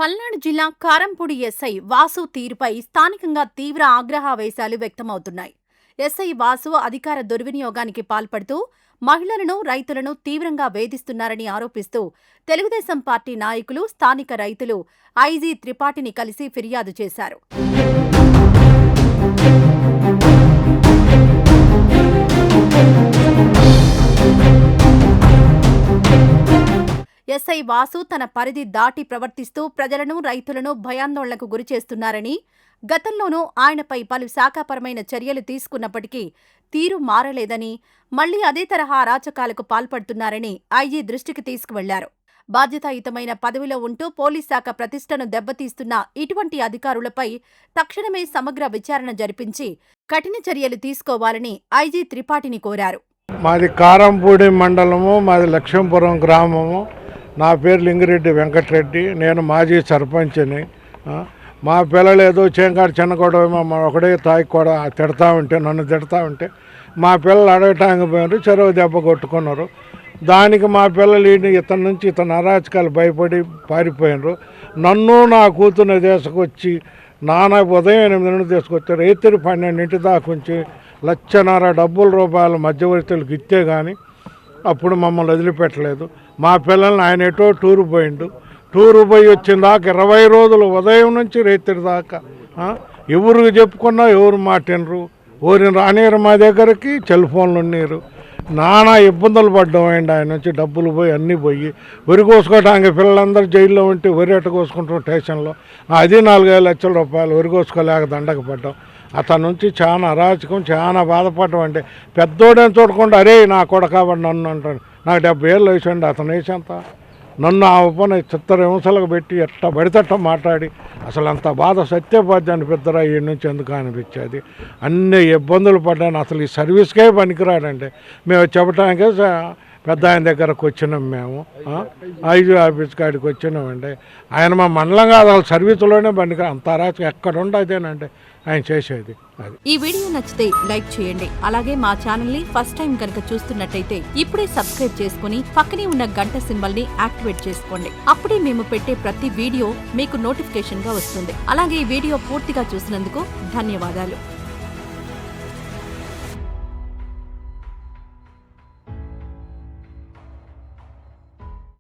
పల్నాడు జిల్లా కారంపూడి ఎస్ఐ వాసు తీరుపై స్థానికంగా తీవ్ర ఆగ్రహావేశాలు వ్యక్తమవుతున్నాయి. ఎస్ఐ వాసు అధికార దుర్వినియోగానికి పాల్పడుతూ మహిళలను, రైతులను తీవ్రంగా వేధిస్తున్నారని ఆరోపిస్తూ తెలుగుదేశం పార్టీ నాయకులు, స్థానిక రైతులు ఐజీ త్రిపాఠిని కలిసి ఫిర్యాదు చేశారు. ఎస్ఐ వాసు తన పరిధి దాటి ప్రవర్తిస్తూ ప్రజలను, రైతులను భయాందోళనకు గురిచేస్తున్నారని, గతంలోనూ ఆయనపై పలు శాఖాపరమైన చర్యలు తీసుకున్నప్పటికీ తీరు మారలేదని, మళ్లీ అదే తరహా అరాచకాలకు పాల్పడుతున్నారని ఐజీ దృష్టికి తీసుకువెళ్లారు. బాధ్యతాయుతమైన పదవిలో ఉంటూ పోలీస్ శాఖ ప్రతిష్టను దెబ్బతీస్తున్న ఇటువంటి అధికారులపై తక్షణమే సమగ్ర విచారణ జరిపించి కఠిన చర్యలు తీసుకోవాలని ఐజీ త్రిపాఠిని కోరారు. మాది కారంపూడి మండలము, మాది లక్ష్మీపురం గ్రామము. నా పేరు లింగిరెడ్డి వెంకటరెడ్డి. నేను మాజీ సర్పంచ్ని. మా పిల్లలు ఏదో చేంకాడు చిన్నగొడవ ఒకడే తాగి కూడా నన్ను తిడతా ఉంటే మా పిల్లలు అడగటానికి పోయినారు, చెరువు దెబ్బ కొట్టుకున్నారు. దానికి మా పిల్లలు ఇతని నుంచి ఇతను అరాచకాలు భయపడి పారిపోయినారు. నన్ను నా కూతుర్ని తీసుకొచ్చి ఉదయం 8 తీసుకొచ్చి రాత్రి 12 దాకా ఉంచి ₹1,50,000 మధ్యవర్తులకు ఇస్తే కానీ అప్పుడు మమ్మల్ని వదిలిపెట్టలేదు. మా పిల్లల్ని ఆయన ఎటో టూరు పోయి వచ్చిన దాకా 20 రోజులు ఉదయం నుంచి రాత్రి దాకా ఎవరికి చెప్పుకున్నా ఎవరు మాటినరు, ఊరిని రానియరు. మా దగ్గరికి సెల్ ఫోన్లు ఉన్నీరు. నానా ఇబ్బందులు పడ్డామండి. ఆయన నుంచి డబ్బులు పోయి అన్నీ పోయి వరి కోసుకోవడానికి పిల్లలందరూ జైల్లో ఉంటే వరి ఎట్ట కోసుకుంటాం స్టేషన్లో. అది ₹4,5 లక్షల వరి కోసుకోలేక దండకు పడ్డాం. అతని నుంచి చాలా అరాచకం, చాలా బాధపడడం. అంటే పెద్దోడని చూడకుండా అరే నా కొడుకు కాబట్టి నన్ను అంటాడు. నాకు 70 ఏళ్ళు వేసండి. అతను వేసేంత నన్ను ఆ పని చిత్రహింసలకు పెట్టి ఎట్ట పడితట్ట మాట్లాడి అసలు అంత బాధ సత్యపాద్య అనిపిద్దరా ఈ నుంచి ఎందుకు అనిపించేది. అన్ని ఇబ్బందులు పడ్డాను. అసలు ఈ సర్వీస్కే పనికిరాడండి. మేము చెప్పడానికే పెద్ద ఆయన దగ్గరకు వచ్చినాం. మేము ఐజీ ఆఫీస్ కాడికి వచ్చినామండి. ఆయన మా మండలం కాదు, అసలు సర్వీసులోనే పనికి అంత అరాచకం ఎక్కడ ఉండదేనండి ఆయన చేసేది. అది ఈ వీడియో నచ్చితే లైక్ చేయండి. అలాగే మా ఛానల్ ని ఫస్ట్ టైం కనుక చూస్తున్నట్టయితే ఇప్పుడే సబ్స్క్రైబ్ చేసుకుని పక్కనే ఉన్న గంట సింబల్ ని యాక్టివేట్ చేసుకోండి. అప్పుడే మేము పెట్టే ప్రతి వీడియో మీకు నోటిఫికేషన్ గా వస్తుంది. అలాగే ఈ వీడియో పూర్తిగా చూసినందుకు ధన్యవాదాలు.